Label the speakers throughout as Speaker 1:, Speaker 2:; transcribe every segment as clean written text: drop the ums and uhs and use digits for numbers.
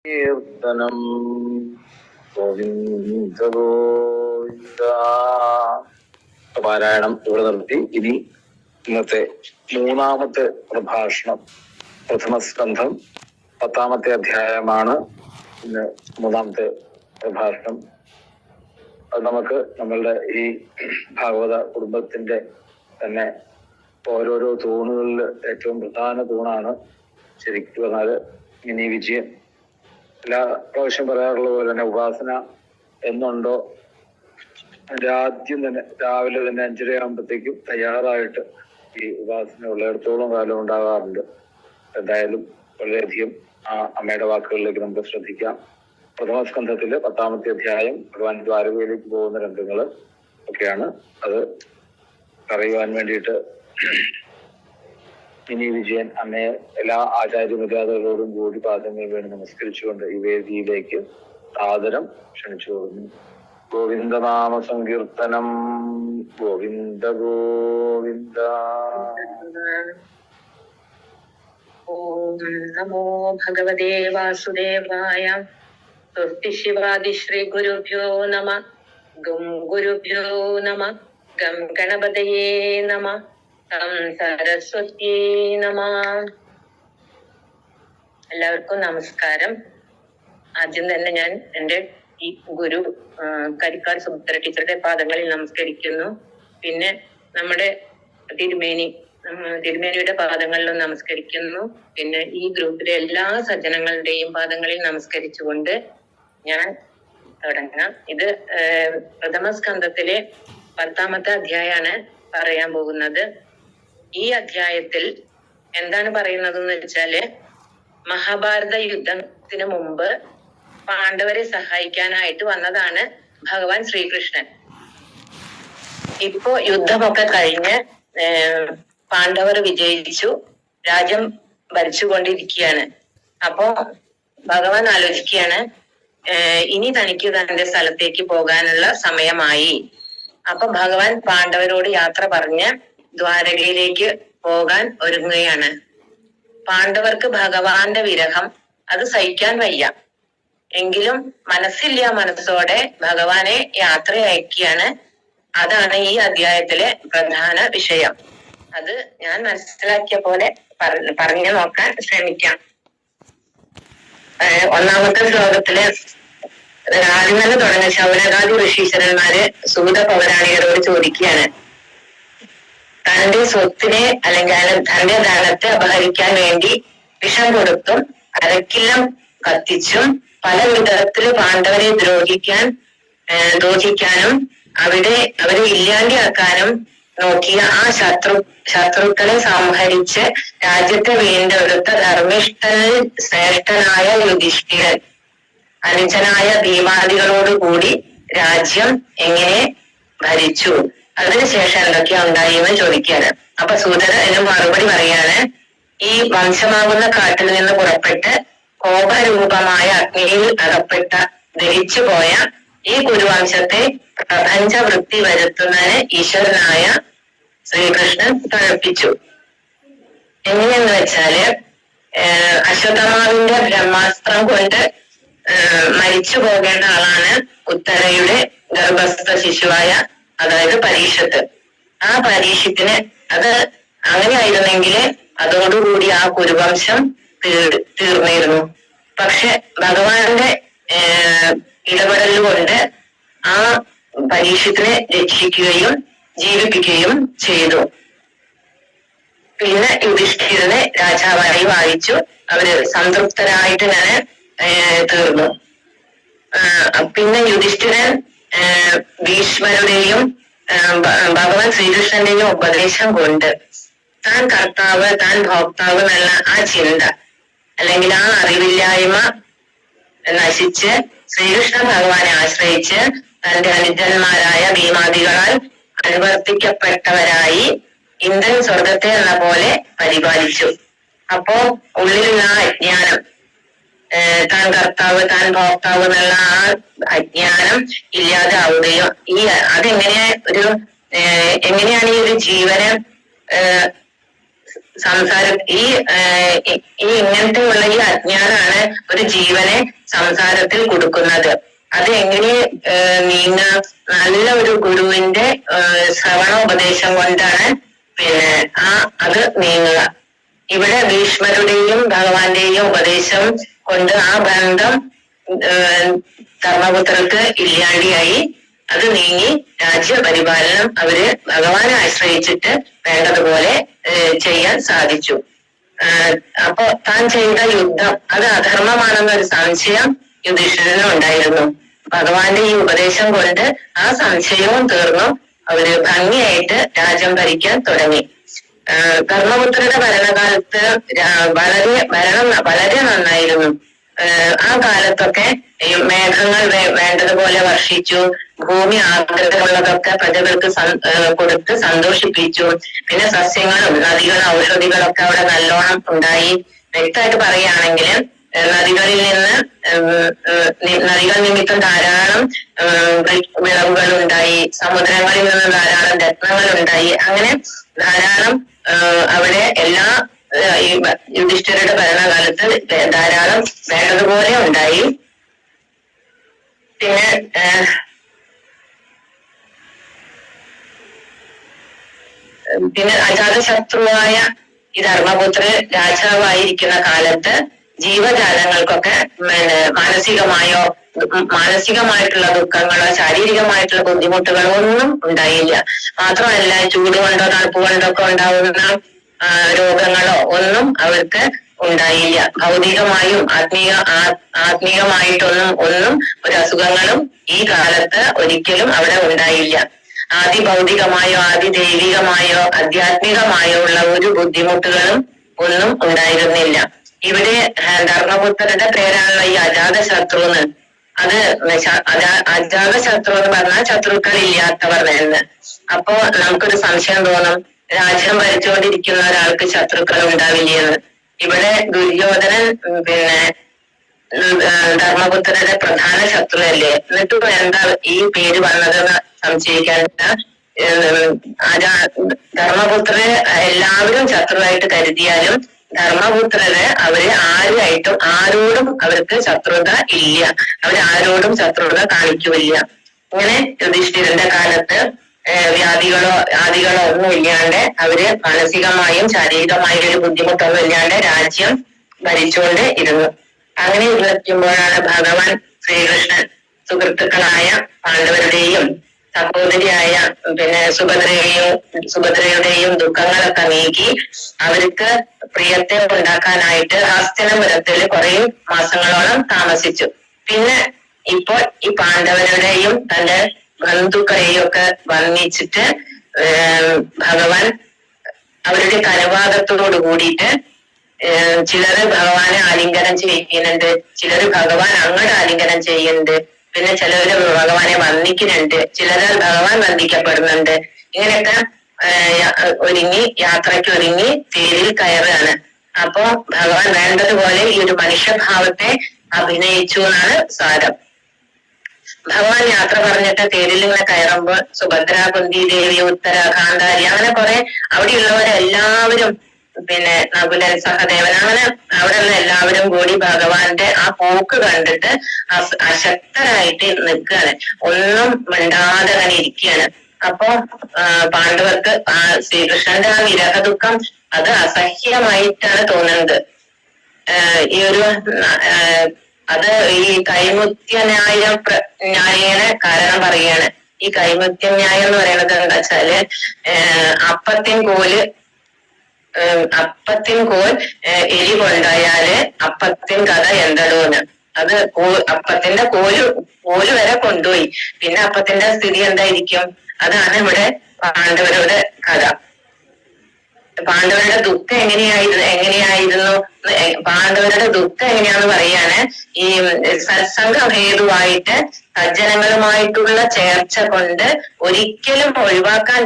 Speaker 1: കീർത്തനം ഗോവിന്ദ ഗോവിന്ദ. പാരായണം ഇവിടെ നിർത്തി. ഇനി ഇന്നത്തെ മൂന്നാമത്തെ പ്രഭാഷണം, പ്രഥമസ്കന്ധം 10-ാമത്തെ അധ്യായമാണ് ഇന്ന് മൂന്നാമത്തെ പ്രഭാഷണം. അത് നമുക്ക് നമ്മളുടെ ഈ ഭാഗവത കുടുംബത്തിന്റെ തന്നെ ഓരോരോ തൂണുകളിൽ ഏറ്റവും പ്രധാന തൂണാണ് ശരിക്കും പറഞ്ഞാല് ഇനി വിജയം. എല്ലാ പ്രാവശ്യം പറയാറുള്ള പോലെ തന്നെ ഉപാസന എന്നുണ്ടോ അതിന്റെ ആദ്യം തന്നെ രാവിലെ തന്നെ 5:30 ആകുമ്പോഴത്തേക്കും തയ്യാറായിട്ട് ഈ ഉപാസന ഉള്ളിടത്തോളം കാലം ഉണ്ടാകാറുണ്ട്. എന്തായാലും വളരെയധികം ആ അമ്മയുടെ വാക്കുകളിലേക്ക് നമുക്ക് ശ്രദ്ധിക്കാം. പ്രഥമസ്കന്ധത്തില് 10-ാമത്തെ അധ്യായം ഭഗവാൻ ദ്വാരകയിലേക്ക് പോകുന്ന രംഗങ്ങള് ഒക്കെയാണ്. അത് പറയുവാൻ വേണ്ടിയിട്ട് ഇനി വിജയൻ അമ്മയെ എല്ലാ ആചാര്യമര്യാദകളോടും കൂടി പാദങ്ങൾ വേണ്ടി നമസ്കരിച്ചുകൊണ്ട് ഈ വേദിയിലേക്ക് ആദരം ക്ഷണിച്ചു പോകുന്നു. ഗോവിന്ദനാമ സങ്കീർത്തനം. ഗോവിന്ദ ഗോവിന്ദ.
Speaker 2: ഓം നമോ ഭഗവതേ വാസുദേവായ. സ്വസ്തി ശിവാദി ശ്രീ ഗുരുഭ്യോ നമ. ഗം ഗുരുഭ്യോ നമ. ഗം ഗണപതയേ നമ. സരസ്വത്യേ നമ. എല്ലാവർക്കും നമസ്കാരം. ആദ്യം തന്നെ ഞാൻ എൻ്റെ ഈ ഗുരു കരിക്കാട് സുഭദ്ര ടീച്ചറുടെ പാദങ്ങളിൽ നമസ്കരിക്കുന്നു. പിന്നെ നമ്മുടെ തിരുമേനിയുടെ പാദങ്ങളിലും നമസ്കരിക്കുന്നു. പിന്നെ ഈ ഗ്രൂപ്പിലെ എല്ലാ സജ്ജനങ്ങളുടെയും പാദങ്ങളിൽ നമസ്കരിച്ചുകൊണ്ട് ഞാൻ തുടങ്ങാം. ഇത് പ്രഥമസ്കന്ധത്തിലെ 10-ാമത്തെ അധ്യായമാണ് പറയാൻ പോകുന്നത്. ഈ അധ്യായത്തിൽ എന്താണ് പറയുന്നത് എന്ന് വെച്ചാല്, മഹാഭാരത യുദ്ധത്തിന് മുമ്പ് പാണ്ഡവരെ സഹായിക്കാനായിട്ട് വന്നതാണ് ഭഗവാൻ ശ്രീകൃഷ്ണൻ. ഇപ്പോ യുദ്ധമൊക്കെ കഴിഞ്ഞ് പാണ്ഡവർ വിജയിച്ചു, രാജ്യം ഭരിച്ചുകൊണ്ടിരിക്കുകയാണ്. അപ്പോ ഭഗവാൻ ആലോചിക്കുകയാണ്, ഇനി തനിക്ക് തന്റെ സ്ഥലത്തേക്ക് പോകാനുള്ള സമയമായി. അപ്പൊ ഭഗവാൻ പാണ്ഡവരോട് യാത്ര പറഞ്ഞ് ദ്വാരകയിലേക്ക് പോകാൻ ഒരുങ്ങുകയാണ്. പാണ്ഡവർക്ക് ഭഗവാന്റെ വിരഹം അത് സഹിക്കാൻ വയ്യ. എങ്കിലും മനസ്സോടെ ഭഗവാനെ യാത്ര അയക്കുകയാണ്. അതാണ് ഈ അധ്യായത്തിലെ പ്രധാന വിഷയം. അത് ഞാൻ മനസ്സിലാക്കിയ പോലെ പറഞ്ഞു നോക്കാൻ ശ്രമിക്കാം. 1-ാമത്തെ ശ്ലോകത്തില് ആദ്യം തന്നെ തുടങ്ങിയ ശൗനകാദി ഋഷീശ്വരന്മാര് സൂത പൗരാണികരോട് ചോദിക്കുകയാണ്, തന്റെ സ്വത്തിനെ അല്ലെങ്കിൽ തന്റെ ധനത്തെ അപഹരിക്കാൻ വേണ്ടി വിഷം കൊടുത്തും അരക്കില്ലം കത്തിച്ചും പല വിധത്തില് പാണ്ഡവരെ ദ്രോഹിക്കാനും അവരെ ഇല്ലാണ്ടിയാക്കാനും നോക്കിയ ആ ശത്രുക്കളെ സംഹരിച്ച് രാജ്യത്തെ വീണ്ടെടുത്ത ധർമ്മിഷ്ഠനിൽ ശ്രേഷ്ഠനായ യുധിഷ്ഠിരൻ അനുജനായ ഭീമാദികളോടുകൂടി രാജ്യം എങ്ങനെ ഭരിച്ചു, അതിനുശേഷം എന്തൊക്കെയാ ഉണ്ടായെന്ന് ചോദിക്കുകയാണ്. അപ്പൊ സൂതൻ അതിന് മറുപടി പറയാണ്, ഈ വംശമാകുന്ന കാട്ടിൽ നിന്ന് പുറപ്പെട്ട് കോപരൂപമായ അഗ്നിയിൽ അകപ്പെട്ട ദഹിച്ചു പോയ ഈ കുരുവംശത്തെ പ്രപഞ്ചവൃത്തി വരുത്തുന്നതിന് ഈശ്വരനായ ശ്രീകൃഷ്ണൻ തഴപ്പിച്ചു. എങ്ങനെയെന്ന് വെച്ചാല്, അശ്വത്ഥമാവിന്റെ ബ്രഹ്മാസ്ത്രം കൊണ്ട് മരിച്ചു പോകേണ്ട ആളാണ് ഉത്തരയുടെ ഗർഭസ്ഥ ശിശുവായ, അതായത് പരീക്ഷത്ത്. ആ പരീക്ഷത്തിന് അത് അങ്ങനെ ആയിരുന്നെങ്കിൽ അതോടുകൂടി ആ കുരുവംശം തീർന്നിരുന്നു. പക്ഷെ ഭഗവാന്റെ ഇടപെടലുകൊണ്ട് ആ പരീക്ഷത്തിനെ രക്ഷിക്കുകയും ജീവിപ്പിക്കുകയും ചെയ്തു. പിന്നെ യുധിഷ്ഠിരനെ രാജാവായി വാഴിച്ചു. അവര് സംതൃപ്തരായിട്ട് ഇങ്ങനെ തീർന്നു. പിന്നെ യുധിഷ്ഠിരൻ ഭീഷ്മരുടെയും ഭഗവാൻ ശ്രീകൃഷ്ണന്റെയും ഉപദേശം കൊണ്ട് താൻ കർത്താവ് താൻ ഭോക്താവ് എന്നുള്ള ആ ചിന്ത അല്ലെങ്കിൽ ആ അറിവില്ലായ്മ നശിച്ച് ശ്രീകൃഷ്ണ ഭഗവാനെ ആശ്രയിച്ച് തന്റെ അനുജന്മാരായ ഭീമാദികളാൽ അനുവർത്തിക്കപ്പെട്ടവരായി ഇന്ദ്രൻ സ്വർഗത്തെ എന്ന പോലെ പരിപാലിച്ചു. അപ്പോ ഉള്ളിലുള്ള ആ അജ്ഞാനം, താൻ കർത്താവ് താൻ ഭോക്താവ് എന്നുള്ള ആ അജ്ഞാനം ഇല്ലാതാവുകയോ എങ്ങനെയാണ് ഈ ഒരു ജീവനെ ഈ ഇങ്ങനത്തെയുള്ള ഈ അജ്ഞാനാണ് ഒരു ജീവനെ സംസാരത്തിൽ കൊടുക്കുന്നത്. അത് എങ്ങനെ നീങ്ങാം? നല്ല ഒരു ഗുരുവിന്റെ ശ്രവണോപദേശം കൊണ്ടാണ് പിന്നെ അത് നീങ്ങുക. ഇവിടെ ഭീഷ്മരുടെയും ഭഗവാന്റെയും ഉപദേശം കൊണ്ട് ആ ബന്ധം ധർമ്മപുത്രർക്ക് ഇല്ലാണ്ടിയായി. അത് നീങ്ങി രാജ്യപരിപാലനം അവര് ഭഗവാനെ ആശ്രയിച്ചിട്ട് വേണ്ടതുപോലെ ചെയ്യാൻ സാധിച്ചു. അപ്പൊ താൻ ചെയ്ത യുദ്ധം അത് അധർമ്മമാണെന്നൊരു സംശയം യുധിഷ്ഠിരനും ഉണ്ടായിരുന്നു. ഭഗവാന്റെ ഈ ഉപദേശം കൊണ്ട് ആ സംശയവും തീർന്നു. അവര് ഭംഗിയായിട്ട് രാജ്യം ഭരിക്കാൻ തുടങ്ങി. ധർമ്മപുത്രരുടെ ഭരണകാലത്ത് ഭരണം വളരെ നന്നായിരുന്നു. ആ കാലത്തൊക്കെ ഈ മേഘങ്ങൾ വേണ്ടതുപോലെ വർഷിച്ചു. ഭൂമി ആഗ്രഹമുള്ളതൊക്കെ പ്രജകൾക്ക് കൊടുത്ത് സന്തോഷിപ്പിച്ചു. പിന്നെ സസ്യങ്ങളും നദികളും ഔഷധികളൊക്കെ അവിടെ നല്ലോണം ഉണ്ടായി. വ്യക്തമായിട്ട് പറയുകയാണെങ്കിൽ നദികൾ നിമിത്തം ധാരാളം വിളവുകൾ ഉണ്ടായി. സമുദ്രങ്ങളിൽ നിന്ന് ധാരാളം രത്നങ്ങൾ ഉണ്ടായി. അങ്ങനെ ധാരാളം അവിടെ എല്ലാ ഈ യുധിഷ്ഠിരരുടെ ഭരണകാലത്ത് ധാരാളം വേണ്ടതുപോലെ ഉണ്ടായി. പിന്നെ അജാതശത്രുവായ ഈ ധർമ്മപുത്രൻ രാജാവായിരിക്കുന്ന കാലത്ത് ജീവജാലങ്ങൾക്കൊക്കെ മാനസികമായിട്ടുള്ള ദുഃഖങ്ങളോ ശാരീരികമായിട്ടുള്ള ബുദ്ധിമുട്ടുകളോ ഒന്നും ഉണ്ടായില്ല. മാത്രമല്ല ചൂട് കൊണ്ടോ തണുപ്പ് കൊണ്ടോ ഒക്കെ ഉണ്ടാവുന്ന രോഗങ്ങളോ ഒന്നും അവർക്ക് ഉണ്ടായില്ല. ഭൗതികമായും ആത്മീയമായിട്ടൊന്നും ഒരു അസുഖങ്ങളും ഈ കാലത്ത് ഒരിക്കലും അവിടെ ഉണ്ടായില്ല. ആദിഭൗതികമായോ ആദിദൈവികമായോ ആധ്യാത്മികമായോ ഉള്ള ഒരു ബുദ്ധിമുട്ടുകളും ഒന്നും ഉണ്ടായിരുന്നില്ല. ഇവിടെ ധർമ്മപുത്രരുടെ പേരാണല്ലോ ഈ അജാതശത്രുന്ന്. അത് അജാതശത്രു എന്ന് പറഞ്ഞാൽ ശത്രുക്കൾ ഇല്ലാത്തവർ എന്ന്. അപ്പോ നമുക്കൊരു സംശയം തോന്നും, രാജ്യം ഭരിച്ചുകൊണ്ടിരിക്കുന്ന ഒരാൾക്ക് ശത്രുക്കൾ ഉണ്ടാവില്ലെന്ന്. ഇവിടെ ദുര്യോധനൻ പിന്നെ ധർമ്മപുത്രരുടെ പ്രധാന ശത്രുവല്ലേ. എന്നിട്ടും എന്താ ഈ പേര് വന്നതെന്ന് സംശയിക്കേണ്ട. ധർമ്മപുത്രരെ എല്ലാവരും ശത്രുവായിട്ട് കരുതിയാലും ധർമ്മപുത്രര് ആരോടും അവർക്ക് ശത്രുത ഇല്ല. അവരാരോടും ശത്രുത കാണിക്കുമില്ല. ഇങ്ങനെ യുധിഷ്ഠിരന്റെ കാലത്ത് ആദികളോ ഒന്നും ഇല്ലാണ്ട് അവര് മാനസികമായും ശാരീരികമായും ഒരു ബുദ്ധിമുട്ടൊന്നും ഇല്ലാണ്ട് രാജ്യം ഭരിച്ചുകൊണ്ട് ഇരുന്നു. അങ്ങനെ ഇരിക്കുമ്പോഴാണ് ഭഗവാൻ ശ്രീകൃഷ്ണൻ സുഹൃത്തുക്കളായ പാണ്ഡവരുടെയും സഹോദരിയായ പിന്നെ സുഭദ്രയുടെയും ദുഃഖങ്ങളൊക്കെ നീക്കി അവർക്ക് പ്രിയത്തെ ഉണ്ടാക്കാനായിട്ട് ഹസ്തിനപുരത്തില് കുറെ മാസങ്ങളോളം താമസിച്ചു. പിന്നെ ഇപ്പോൾ ഈ പാണ്ഡവരുടെയും തന്റെ ബന്ധുക്കളെയും ഒക്കെ വർണ്ണിച്ചിട്ട് ഭഗവാൻ അവരുടെ കരവാദത്തോട് കൂടിയിട്ട് ചിലര് ഭഗവാനെ ആലിംഗനം ചെയ്യുന്നുണ്ട്, ചിലര് ഭഗവാൻ അങ്ങോട്ട് ആലിംഗനം ചെയ്യുന്നുണ്ട്, പിന്നെ ചിലര് ഭഗവാനെ വന്ദിക്കുന്നുണ്ട്, ചിലരാൽ ഭഗവാൻ വന്ദിക്കപ്പെടുന്നുണ്ട്. ഇങ്ങനെയൊക്കെ യാത്രയ്ക്ക് ഒരുങ്ങി തേരിൽ കയറുകയാണ്. അപ്പോ ഭഗവാൻ വേണ്ടതുപോലെ ഈ ഒരു മനുഷ്യഭാവത്തെ അഭിനയിച്ചു എന്നാണ് സാരം. ഭഗവാൻ യാത്ര പറഞ്ഞിട്ട് തേരിൽ ഇങ്ങനെ കയറുമ്പോൾ സുഭദ്ര, കുന്തി ദേവി, ഉത്തര, കാന്താരി അങ്ങനെ കുറെ അവിടെയുള്ളവരെല്ലാവരും പിന്നെ നകുലൻ, സഹദേവൻ അങ്ങനെ അവിടെയുള്ള എല്ലാവരും കൂടി ഭഗവാന്റെ ആ പോക്ക് കണ്ടിട്ട് അശക്തരായിട്ട് നിൽക്കുകയാണ്. ഒന്നും മിണ്ടാതെ അങ്ങനെ ഇരിക്കുകയാണ്. അപ്പോ പാണ്ഡവർക്ക് ശ്രീകൃഷ്ണന്റെ ആ വിരഹ ദുഃഖം അത് അസഹ്യമായിട്ടാണ് തോന്നുന്നത്. ഈ ഒരു അത് ഈ കൈമുത്യ ന്യായേനെ കാരണം പറയുകയാണ്. ഈ കൈമുത്യ ന്യായം എന്ന് പറയുന്നത് എന്താ വെച്ചാല് അപ്പത്തിൻ കോൽ എലി കൊണ്ടായാല് അപ്പത്തിൻ കഥ എന്തടോന്ന്. അത് അപ്പത്തിന്റെ കോല് വരെ കൊണ്ടുപോയി, പിന്നെ അപ്പത്തിന്റെ സ്ഥിതി എന്തായിരിക്കും? അതാണ് ഇവിടെ പാണ്ഡവരുടെ കഥ. പാണ്ഡവരുടെ ദുഃഖം എങ്ങനെയായിരുന്നു പാണ്ഡവരുടെ ദുഃഖം എങ്ങനെയാന്ന് പറയാണ്. ഈ സത്സംഗം ഹേതുവായിട്ട് സജ്ജനങ്ങളുമായിട്ടുള്ള ചേർച്ച കൊണ്ട് ഒരിക്കലും ഒഴിവാക്കാൻ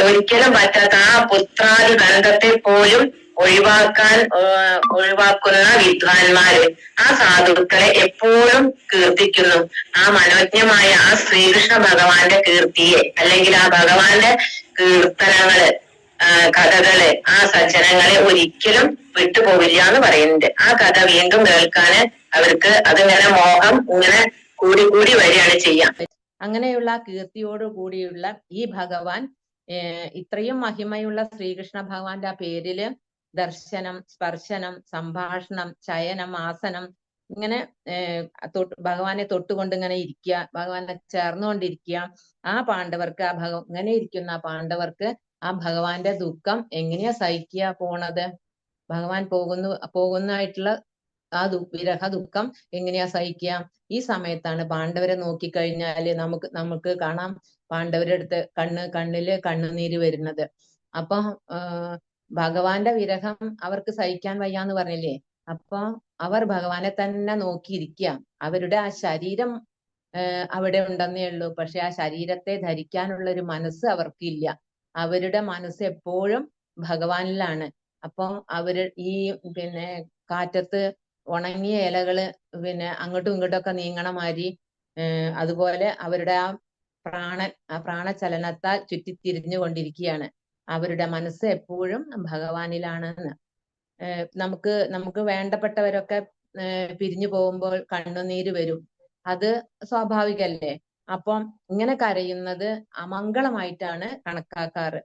Speaker 2: ഒരിക്കലും പറ്റാത്ത ആ പുത്രാദി ബന്ധത്തെ പോലും ഒഴിവാക്കുന്ന വിദ്വാൻമാര് ആ സാധുക്കളെ എപ്പോഴും കീർത്തിക്കുന്നു. ആ മനോജ്ഞമായ ആ ശ്രീകൃഷ്ണ ഭഗവാന്റെ കീർത്തിയെ അല്ലെങ്കിൽ ആ ഭഗവാന്റെ കീർത്തനങ്ങള്, കഥകള് ആ സജ്ജനങ്ങളെ ഒരിക്കലും വിട്ടുപോവില്ല എന്ന് പറയുന്നുണ്ട്. ആ കഥ വീണ്ടും കേൾക്കാന് അവർക്ക് അതിങ്ങനെ മോഹം ഇങ്ങനെ കൂടി കൂടി വരികയാണ് ചെയ്യാം.
Speaker 3: അങ്ങനെയുള്ള കീർത്തിയോട് കൂടിയുള്ള ഈ ഭഗവാൻ ഇത്രയും മഹിമയുള്ള ശ്രീകൃഷ്ണ ഭഗവാന്റെ ആ പേരില് ദർശനം, സ്പർശനം, സംഭാഷണം, ചയനം, ആസനം, ഇങ്ങനെ ഭഗവാനെ തൊട്ടുകൊണ്ട് ഇങ്ങനെ ഇരിക്കുക, ഭഗവാനെ ചേർന്നുകൊണ്ടിരിക്കുക. ആ പാണ്ഡവർക്ക് ഇങ്ങനെ ഇരിക്കുന്ന ആ പാണ്ഡവർക്ക് ആ ഭഗവാന്റെ ദുഃഖം എങ്ങനെയാ സഹിക്കുക പോണത്? ഭഗവാൻ പോകുന്നതായിട്ടുള്ള ആ വിരഹ ദുഃഖം എങ്ങനെയാ സഹിക്കുക? ഈ സമയത്താണ് പാണ്ഡവരെ നോക്കിക്കഴിഞ്ഞാല് നമുക്ക് കാണാം പാണ്ഡവരുടെ അടുത്ത് കണ്ണില് കണ്ണുനീര് വരുന്നത്. അപ്പൊ ഭഗവാന്റെ വിരഹം അവർക്ക് സഹിക്കാൻ വയ്യാന്ന് പറഞ്ഞില്ലേ? അപ്പൊ അവർ ഭഗവാനെ തന്നെ നോക്കിയിരിക്കുക. അവരുടെ ആ ശരീരം അവിടെ ഉണ്ടെന്നേ ഉള്ളൂ. പക്ഷെ ആ ശരീരത്തെ ധരിക്കാനുള്ള ഒരു മനസ്സ് അവർക്കില്ല. അവരുടെ മനസ്സ് എപ്പോഴും ഭഗവാനിലാണ്. അപ്പൊ അവര് ഈ കാറ്റത്ത് ഉണങ്ങിയ ഇലകള് അങ്ങോട്ടും ഇങ്ങോട്ടും ഒക്കെ നീങ്ങണ മാതിരി അതുപോലെ അവരുടെ ആ പ്രാണചലനത്താൽ ചുറ്റിത്തിരിഞ്ഞു കൊണ്ടിരിക്കുകയാണ്. അവരുടെ മനസ്സ് എപ്പോഴും ഭഗവാനിലാണെന്ന്. നമുക്ക് വേണ്ടപ്പെട്ടവരൊക്കെ പിരിഞ്ഞു പോകുമ്പോൾ കണ്ണുനീര് വരും. അത് സ്വാഭാവികല്ലേ? അപ്പം ഇങ്ങനെ കരയുന്നത് അമംഗളമായിട്ടാണ് കണക്കാക്കാറ്.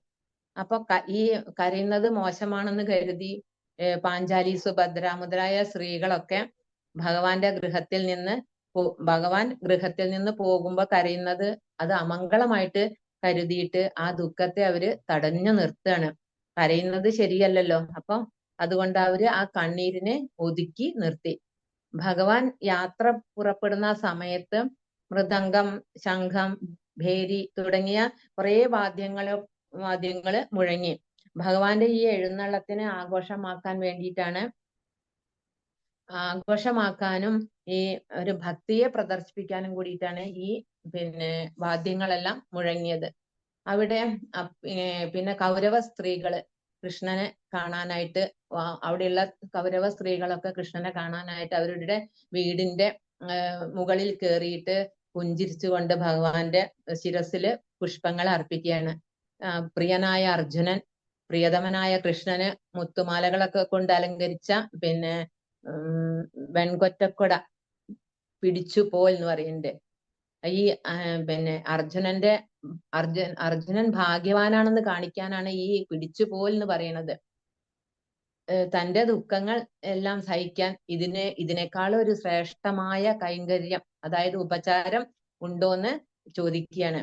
Speaker 3: അപ്പൊ ഈ കരയുന്നത് മോശമാണെന്ന് കരുതി പാഞ്ചാലി, സുഭദ്ര മുതലായ സ്ത്രീകളൊക്കെ ഭഗവാൻ ഗൃഹത്തിൽ നിന്ന് പോകുമ്പോ കരയുന്നത് അത് അമംഗളമായിട്ട് കരുതിയിട്ട് ആ ദുഃഖത്തെ അവര് തടഞ്ഞു നിർത്തുകയാണ്. കരയുന്നത് ശരിയല്ലല്ലോ. അപ്പൊ അതുകൊണ്ട് അവര് ആ കണ്ണീരിനെ ഒതുക്കി നിർത്തി. ഭഗവാൻ യാത്ര പുറപ്പെടുന്ന സമയത്ത് മൃദംഗം, ശംഖം, ഭേരി തുടങ്ങിയ കുറെ വാദ്യങ്ങള് മുഴങ്ങി. ഭഗവാന്റെ ഈ എഴുന്നള്ളത്തിനെ ആഘോഷമാക്കാനും ഈ ഒരു ഭക്തിയെ പ്രദർശിപ്പിക്കാനും കൂടിയിട്ടാണ് ഈ വാദ്യങ്ങളെല്ലാം മുഴങ്ങിയത്. അവിടെ പിന്നെ കൗരവ സ്ത്രീകള് കൃഷ്ണനെ കാണാനായിട്ട്, അവിടെയുള്ള കൗരവ സ്ത്രീകളൊക്കെ കൃഷ്ണനെ കാണാനായിട്ട് അവരുടെ വീടിന്റെ മുകളിൽ കയറിയിട്ട് പുഞ്ചിരിച്ചുകൊണ്ട് ഭഗവാന്റെ ശിരസില് പുഷ്പങ്ങൾ അർപ്പിക്കുകയാണ്. പ്രിയനായ അർജുനൻ പ്രിയതമനായ കൃഷ്ണന് മുത്തുമാലകളൊക്കെ കൊണ്ട് അലങ്കരിച്ച വെൺകൊറ്റക്കൊട പിടിച്ചു എന്ന് പറയുന്നുണ്ട്. ഈ അർജുനൻ ഭാഗ്യവാനാണെന്ന് കാണിക്കാനാണ് ഈ പിടിച്ചു എന്ന് പറയുന്നത്. തന്റെ ദുഃഖങ്ങൾ എല്ലാം സഹിക്കാൻ ഇതിനേക്കാളും ഒരു ശ്രേഷ്ഠമായ കൈങ്കര്യം, അതായത് ഉപചാരം ഉണ്ടോന്ന് ചോദിക്കുകയാണ്.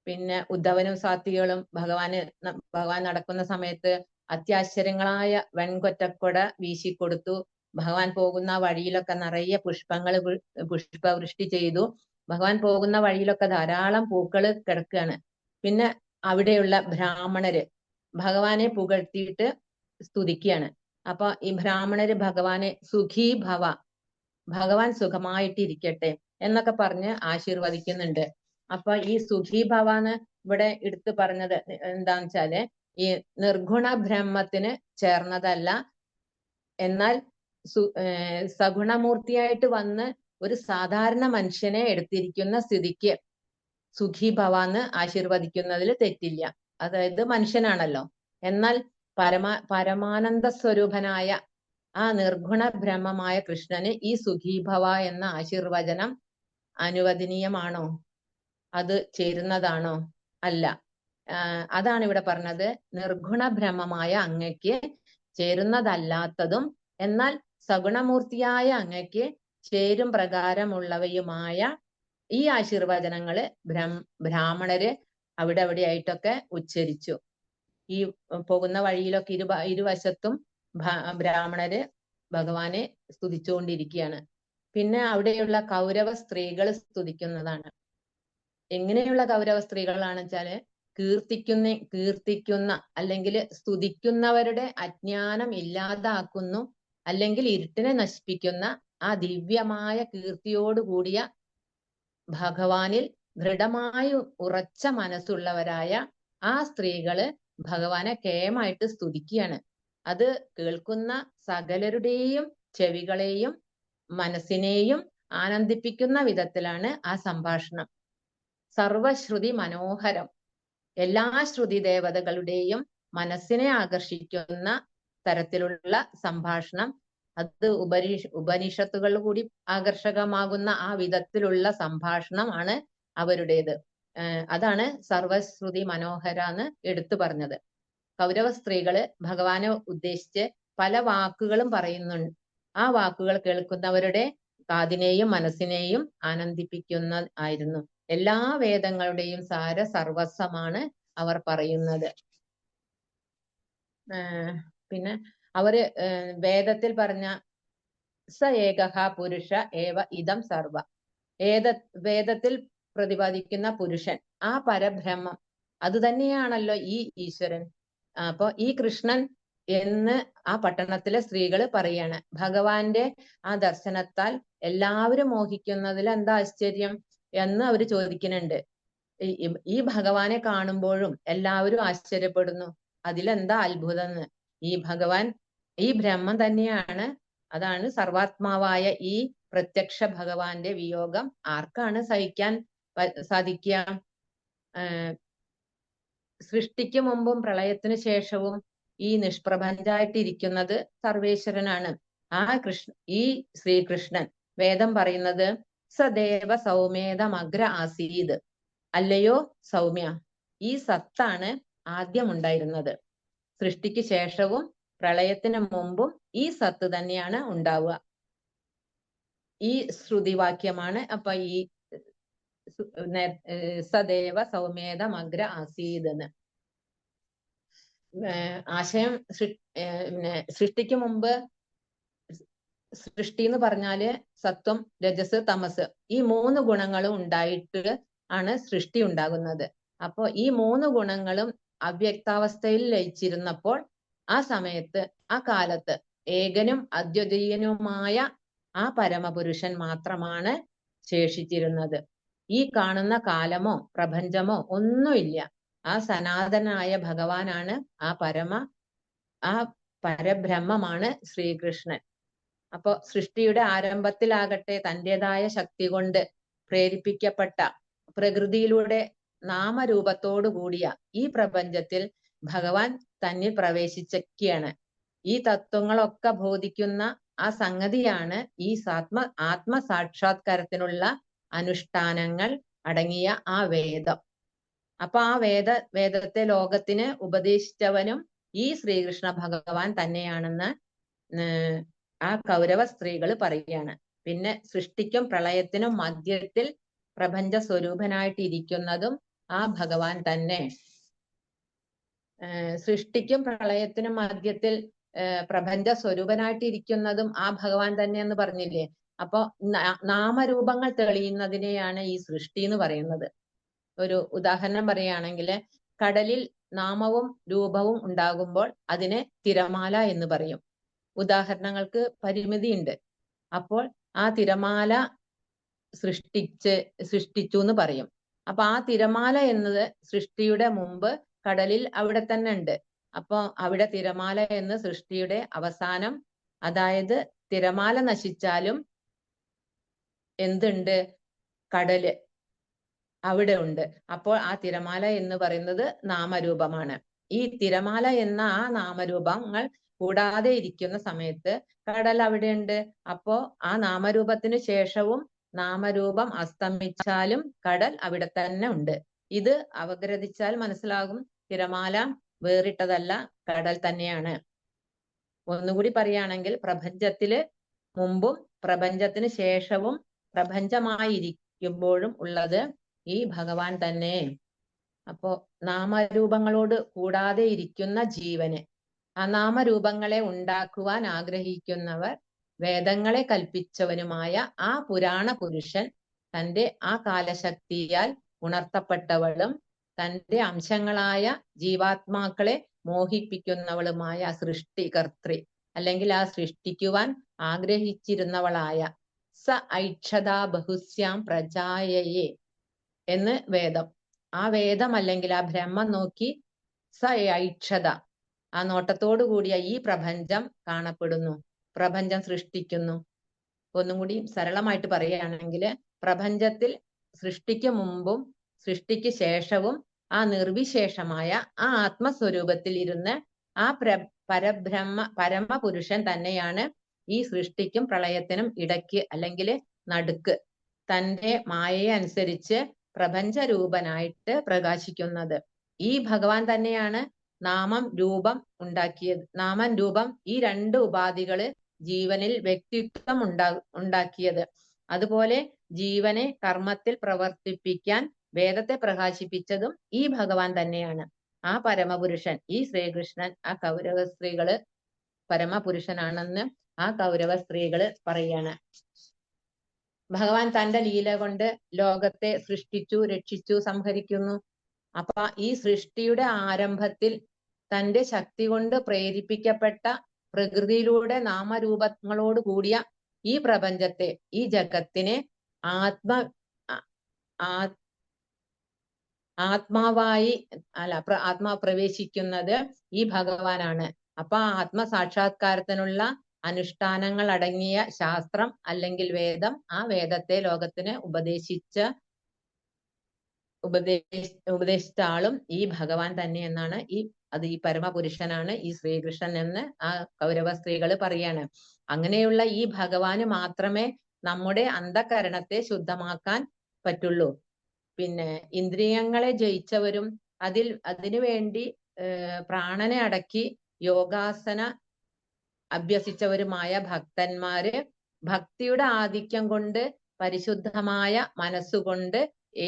Speaker 3: പിന്നെ ഉദ്ധവനും സാത്വികളും ഭഗവാൻ നടക്കുന്ന സമയത്ത് അത്യാശ്ചര്യങ്ങളായ വെൺകൊറ്റക്കൊട വീശിക്കൊടുത്തു. ഭഗവാൻ പോകുന്ന വഴിയിലൊക്കെ നിറയെ പുഷ്പവൃഷ്ടി ചെയ്തു. ഭഗവാൻ പോകുന്ന വഴിയിലൊക്കെ ധാരാളം പൂക്കള് കിടക്കുകയാണ്. പിന്നെ അവിടെയുള്ള ബ്രാഹ്മണര് ഭഗവാനെ പുകഴ്ത്തിയിട്ട് സ്തുതിക്കുകയാണ്. അപ്പൊ ഈ ബ്രാഹ്മണര് ഭഗവാനെ സുഖീ ഭവ, ഭഗവാൻ സുഖമായിട്ടിരിക്കട്ടെ എന്നൊക്കെ പറഞ്ഞ് ആശീർവദിക്കുന്നുണ്ട്. അപ്പൊ ഈ സുഖീ ഭവ എന്ന് ഇവിടെ എടുത്തു പറഞ്ഞത് എന്താന്ന് വെച്ചാല് ഈ നിർഗുണ ബ്രഹ്മത്തിന് ചേർന്നതല്ല, എന്നാൽ സഗുണമൂർത്തിയായിട്ട് വന്ന് ഒരു സാധാരണ മനുഷ്യനെ എടുത്തിരിക്കുന്ന സ്ഥിതിക്ക് സുഖീ ഭവ എന്ന് ആശീർവദിക്കുന്നതിൽ തെറ്റില്ല. അതായത് മനുഷ്യനാണല്ലോ. എന്നാൽ പരമാനന്ദ സ്വരൂപനായ ആ നിർഗുണ ബ്രഹ്മമായ കൃഷ്ണന് ഈ സുഖീഭവ എന്ന ആശീർവചനം അനുവദനീയമാണോ? അത് ചേരുന്നതാണോ? അല്ല. അതാണ് ഇവിടെ പറഞ്ഞത്. നിർഗുണ ബ്രഹ്മമായ അങ്ങയ്ക്ക് ചേരുന്നതല്ലാത്തതും എന്നാൽ സഗുണമൂർത്തിയായ അങ്ങയ്ക്ക് ചേരും പ്രകാരമുള്ളവയുമായ ഈ ആശീർവചനങ്ങള് ബ്രാഹ്മണര് അവിടെ ആയിട്ടൊക്കെ ഉച്ചരിച്ചു. ഈ പോകുന്ന വഴിയിലൊക്കെ ഇരുവശത്തും ബ്രാഹ്മണര് ഭഗവാനെ സ്തുതിച്ചുകൊണ്ടിരിക്കുകയാണ്. പിന്നെ അവിടെയുള്ള കൗരവ സ്ത്രീകൾ സ്തുതിക്കുന്നതാണ്. എങ്ങനെയുള്ള കൗരവ സ്ത്രീകളാണെന്ന് വെച്ചാല് കീർത്തിക്കുന്ന അല്ലെങ്കിൽ സ്തുതിക്കുന്നവരുടെ അജ്ഞാനം ഇല്ലാതാക്കുന്നു, അല്ലെങ്കിൽ ഇരുട്ടിനെ നശിപ്പിക്കുന്ന ആ ദിവ്യമായ കീർത്തിയോടുകൂടിയ ഭഗവാനിൽ ദൃഢമായി ഉറച്ച മനസ്സുള്ളവരായ ആ സ്ത്രീകള് ഭഗവാനെ കേമായിട്ട് സ്തുതിക്കുകയാണ്. അത് കേൾക്കുന്ന സകലരുടെയും ചെവികളെയും മനസ്സിനെയും ആനന്ദിപ്പിക്കുന്ന വിധത്തിലാണ് ആ സംഭാഷണം. സർവശ്രുതി മനോഹരം, എല്ലാ ശ്രുതി ദേവതകളുടെയും മനസ്സിനെ ആകർഷിക്കുന്ന തരത്തിലുള്ള സംഭാഷണം. അത് ഉപനിഷത്തുകൾ കൂടി ആകർഷകമാകുന്ന ആ വിധത്തിലുള്ള സംഭാഷണമാണ് അവരുടേത്. അതാണ് സർവശ്രുതി മനോഹര എന്ന് എടുത്തു പറഞ്ഞത്. കൗരവ സ്ത്രീകള് ഭഗവാനെ ഉദ്ദേശിച്ച് പല വാക്കുകളും പറയുന്നുണ്ട്. ആ വാക്കുകൾ കേൾക്കുന്നവരുടെ കാതിനെയും മനസ്സിനെയും ആനന്ദിപ്പിക്കുന്ന ആയിരുന്നു. എല്ലാ വേദങ്ങളുടെയും സാര സർവസ്വമാണ് അവർ പറയുന്നത്. പിന്നെ അവര് വേദത്തിൽ പറഞ്ഞ സ ഏകഹ പുരുഷ ഏവ ഇദം സർവ, വേദത്തിൽ പ്രതിപാദിക്കുന്ന പുരുഷൻ, ആ പരബ്രഹ്മം, അത് തന്നെയാണല്ലോ ഈ ഈശ്വരൻ. അപ്പൊ ഈ കൃഷ്ണൻ എന്ന് ആ പട്ടണത്തിലെ സ്ത്രീകൾ പറയാണ്. ഭഗവാന്റെ ആ ദർശനത്താൽ എല്ലാവരും മോഹിക്കുന്നതിൽ എന്താ ആശ്ചര്യം എന്ന് അവര് ചോദിക്കുന്നുണ്ട്. ഈ ഭഗവാനെ കാണുമ്പോഴും എല്ലാവരും ആശ്ചര്യപ്പെടുന്നു. അതിലെന്താ അത്ഭുതം എന്ന്. ഈ ഭഗവാൻ, ഈ ബ്രഹ്മം തന്നെയാണ്. അതാണ് സർവാത്മാവായ ഈ പ്രത്യക്ഷ ഭഗവാന്റെ വിയോഗം ആർക്കാണ് സഹിക്കാൻ സാധിക്കുക? സൃഷ്ടിക്ക് മുമ്പും പ്രളയത്തിന് ശേഷവും ഈ നിഷ്പ്രപഞ്ചായിട്ടിരിക്കുന്നത് സർവേശ്വരനാണ്. ഈ ശ്രീകൃഷ്ണൻ, വേദം പറയുന്നത് സദേവ സൗമേതമഗ്ര ആസീത്, അല്ലയോ സൗമ്യ, ഈ സത്താണ് ആദ്യം ഉണ്ടായിരുന്നത്. സൃഷ്ടിക്ക് ശേഷവും പ്രളയത്തിന് മുമ്പും ഈ സത്ത് തന്നെയാണ് ഉണ്ടാവുക. ഈ ശ്രുതിവാക്യമാണ്. അപ്പൊ ഈ സദേവ സൗമേതമഗ്ര ആസീത് എന്ന് ആശയം. സൃഷ്ടിക്ക് മുമ്പ്, സൃഷ്ടി എന്ന് പറഞ്ഞാല് സത്വം, രജസ്, തമസ്, ഈ 3 ഗുണങ്ങളും ഉണ്ടായിട്ട് ആണ് സൃഷ്ടി ഉണ്ടാകുന്നത്. അപ്പോ ഈ 3 ഗുണങ്ങളും അവ്യക്താവസ്ഥയിൽ ലയിച്ചിരുന്നപ്പോൾ ആ സമയത്ത്, ആ കാലത്ത് ഏകനും അദ്വിതീയനുമായ ആ പരമപുരുഷൻ മാത്രമാണ് ശേഷിച്ചിരുന്നത്. ഈ കാണുന്ന കാലമോ പ്രപഞ്ചമോ ഒന്നുമില്ല. ആ സനാതനായ ഭഗവാനാണ്, ആ പരബ്രഹ്മമാണ് ശ്രീകൃഷ്ണൻ. അപ്പോ സൃഷ്ടിയുടെ ആരംഭത്തിലാകട്ടെ തൻ്റെതായ ശക്തി കൊണ്ട് പ്രേരിപ്പിക്കപ്പെട്ട പ്രകൃതിയിലൂടെ നാമരൂപത്തോടു കൂടിയ ഈ പ്രപഞ്ചത്തിൽ ഭഗവാൻ തന്നിൽ പ്രവേശിച്ചിരിക്കുകയാണ്. ഈ തത്വങ്ങളൊക്കെ ബോധിക്കുന്ന ആ സംഗതിയാണ് ഈ ആത്മസാക്ഷാത്കാരത്തിനുള്ള അനുഷ്ഠാനങ്ങൾ അടങ്ങിയ ആ വേദം. അപ്പൊ ആ വേദത്തെ ലോകത്തിന് ഉപദേശിച്ചവനും ഈ ശ്രീകൃഷ്ണ ഭഗവാൻ തന്നെയാണെന്ന് ആ കൗരവ സ്ത്രീകൾ പറയുകയാണ്. പിന്നെ സൃഷ്ടിക്കും പ്രളയത്തിനും മധ്യത്തിൽ പ്രപഞ്ച സ്വരൂപനായിട്ടിരിക്കുന്നതും ആ ഭഗവാൻ തന്നെ. സൃഷ്ടിക്കും പ്രളയത്തിനും മധ്യത്തിൽ പ്രപഞ്ച സ്വരൂപനായിട്ടിരിക്കുന്നതും ആ ഭഗവാൻ തന്നെ എന്ന് പറഞ്ഞില്ലേ. അപ്പൊ നാമരൂപങ്ങൾ തെളിയുന്നതിനെയാണ് ഈ സൃഷ്ടി എന്ന് പറയുന്നത്. ഒരു ഉദാഹരണം പറയുകയാണെങ്കിൽ, കടലിൽ നാമവും രൂപവും ഉണ്ടാകുമ്പോൾ അതിനെ തിരമാല എന്ന് പറയും. ഉദാഹരണങ്ങൾക്ക് പരിമിതിയുണ്ട്. അപ്പോൾ ആ തിരമാല സൃഷ്ടിച്ചു എന്ന് പറയും. അപ്പൊ ആ തിരമാല എന്നത് സൃഷ്ടിയുടെ മുമ്പ് കടലിൽ അവിടെ തന്നെ ഉണ്ട്. അപ്പൊ അവിടെ തിരമാല എന്ന് സൃഷ്ടിയുടെ അവസാനം, അതായത് തിരമാല നശിച്ചാലും എന്തുണ്ട്? കടല് അവിടെ ഉണ്ട്. അപ്പോൾ ആ തിരമാല എന്ന് പറയുന്നത് നാമരൂപമാണ്. ഈ തിരമാല എന്ന ആ നാമരൂപങ്ങൾ കൂടാതെ ഇരിക്കുന്ന സമയത്ത് കടൽ അവിടെ ഉണ്ട്. അപ്പോ ആ നാമരൂപത്തിന് ശേഷവും നാമരൂപം അസ്തമിച്ചാലും കടൽ അവിടെ തന്നെ ഉണ്ട്. ഇത് അവഗ്രഹിച്ചാൽ മനസ്സിലാകും, തിരമാല വേറിട്ടതല്ല, കടൽ തന്നെയാണ്. ഒന്നുകൂടി പറയുകയാണെങ്കിൽ, പ്രപഞ്ചത്തില് മുമ്പും പ്രപഞ്ചത്തിന് ശേഷവും പ്രപഞ്ചമായിരിക്കുമ്പോഴും ഉള്ളത് ഈ ഭഗവാൻ തന്നെ. അപ്പോ നാമരൂപങ്ങളോട് കൂടാതെ ഇരിക്കുന്ന ജീവന്, ആ നാമരൂപങ്ങളെ ഉണ്ടാക്കുവാൻ ആഗ്രഹിക്കുന്നവർ, വേദങ്ങളെ കൽപ്പിച്ചവനുമായ ആ പുരാണ പുരുഷൻ തന്റെ ആ കാലശക്തിയാൽ ഉണർത്തപ്പെട്ടവളും തന്റെ അംശങ്ങളായ ജീവാത്മാക്കളെ മോഹിപ്പിക്കുന്നവളുമായ സൃഷ്ടികർത്തൃ, അല്ലെങ്കിൽ ആ സൃഷ്ടിക്കുവാൻ ആഗ്രഹിച്ചിരുന്നവളായ സ ഐക്ഷതാ ബഹുസ്യാം പ്രജായയെ എന്ന് വേദം. ആ വേദം അല്ലെങ്കിൽ ആ ബ്രഹ്മം നോക്കി സ ഐക്ഷത, ആ നോട്ടത്തോടു കൂടിയ ഈ പ്രപഞ്ചം കാണപ്പെടുന്നു, പ്രപഞ്ചം സൃഷ്ടിക്കുന്നു. ഒന്നും കൂടി സരളമായിട്ട് പറയുകയാണെങ്കിൽ, പ്രപഞ്ചത്തിൽ സൃഷ്ടിക്ക് മുമ്പും സൃഷ്ടിക്ക് ശേഷവും ആ നിർവിശേഷമായ ആ ആത്മസ്വരൂപത്തിൽ ഇരുന്ന് ആ പരമപുരുഷൻ തന്നെയാണ് ഈ സൃഷ്ടിക്കും പ്രളയത്തിനും ഇടയ്ക്ക് അല്ലെങ്കിൽ നടുക്ക് തന്റെ മായയെ അനുസരിച്ച് പ്രപഞ്ചരൂപനായിട്ട് പ്രകാശിക്കുന്നത്. ഈ ഭഗവാൻ തന്നെയാണ് നാമം രൂപം ഉണ്ടാക്കിയത്. നാമം രൂപം ഈ രണ്ട് ഉപാധികള് ജീവനിൽ വ്യക്തിത്വം ഉണ്ടാക്കിയത്. അതുപോലെ ജീവനെ കർമ്മത്തിൽ പ്രവർത്തിപ്പിക്കാൻ വേദത്തെ പ്രകാശിപ്പിച്ചതും ഈ ഭഗവാൻ തന്നെയാണ്. ആ പരമപുരുഷൻ, ഈ ശ്രീകൃഷ്ണൻ, ആ കൗരവ സ്ത്രീകള് പരമപുരുഷനാണെന്ന് ആ കൗരവ സ്ത്രീകള് പറയാണ്. ഭഗവാൻ തന്റെ ലീല കൊണ്ട് ലോകത്തെ സൃഷ്ടിച്ചു, രക്ഷിച്ചു, സംഹരിക്കുന്നു. അപ്പൊ ഈ സൃഷ്ടിയുടെ ആരംഭത്തിൽ തന്റെ ശക്തി കൊണ്ട് പ്രേരിപ്പിക്കപ്പെട്ട പ്രകൃതിയിലൂടെ നാമരൂപങ്ങളോട് കൂടിയ ഈ പ്രപഞ്ചത്തെ, ഈ ജഗത്തിനെ ആത്മാവായി ആത്മാവ് പ്രവേശിക്കുന്നത് ഈ ഭഗവാനാണ്. അപ്പൊ ആത്മസാക്ഷാത്കാരത്തിനുള്ള അനുഷ്ഠാനങ്ങൾ അടങ്ങിയ ശാസ്ത്രം അല്ലെങ്കിൽ വേദം, ആ വേദത്തെ ലോകത്തിന് ഉപദേശിച്ച ആളും ഈ ഭഗവാൻ തന്നെ എന്നാണ് ഈ പരമപുരുഷനാണ് ഈ ശ്രീകൃഷ്ണൻ എന്ന് ആ കൗരവ സ്ത്രീകള് പറയാണ്. അങ്ങനെയുള്ള ഈ ഭഗവാന് മാത്രമേ നമ്മുടെ അന്ധകരണത്തെ ശുദ്ധമാക്കാൻ പറ്റുള്ളൂ. പിന്നെ ഇന്ദ്രിയങ്ങളെ ജയിച്ചവരും അതിനു വേണ്ടി പ്രാണനെ അടക്കി യോഗാസന അഭ്യസിച്ചവരുമായ ഭക്തന്മാര് ഭക്തിയുടെ ആധിക്യം കൊണ്ട് പരിശുദ്ധമായ മനസ്സുകൊണ്ട്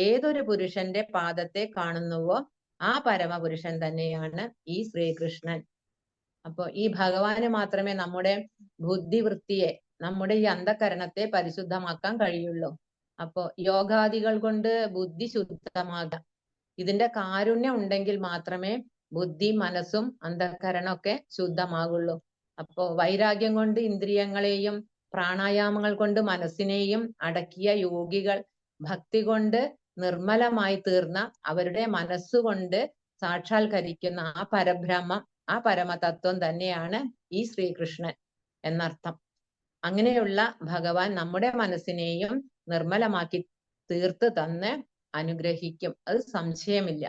Speaker 3: ഏതൊരു പുരുഷന്റെ പാദത്തെ കാണുന്നുവോ ആ പരമപുരുഷൻ തന്നെയാണ് ഈ ശ്രീകൃഷ്ണൻ. അപ്പൊ ഈ ഭഗവാന് മാത്രമേ നമ്മുടെ ബുദ്ധിവൃത്തിയെ, നമ്മുടെ ഈ അന്ധകരണത്തെ പരിശുദ്ധമാക്കാൻ കഴിയുള്ളൂ. അപ്പോ യോഗാദികൾ കൊണ്ട് ബുദ്ധി ശുദ്ധമാകാം. ഇതിന്റെ കാരുണ്യം ഉണ്ടെങ്കിൽ മാത്രമേ ബുദ്ധി, മനസ്സും അന്ധകരണമൊക്കെ ശുദ്ധമാകുള്ളൂ. അപ്പോ വൈരാഗ്യം കൊണ്ട് ഇന്ദ്രിയങ്ങളെയും പ്രാണായാമങ്ങൾ കൊണ്ട് മനസ്സിനെയും അടക്കിയ യോഗികൾ ഭക്തി കൊണ്ട് നിർമ്മലമായി തീർന്ന അവരുടെ മനസ്സുകൊണ്ട് സാക്ഷാത്കരിക്കുന്ന ആ പരബ്രഹ്മം, ആ പരമതത്വം തന്നെയാണ് ഈ ശ്രീകൃഷ്ണൻ എന്നർത്ഥം. അങ്ങനെയുള്ള ഭഗവാൻ നമ്മുടെ മനസ്സിനെയും നിർമ്മലമാക്കി തീർത്ത് തന്ന് അനുഗ്രഹിക്കും, അത് സംശയമില്ല.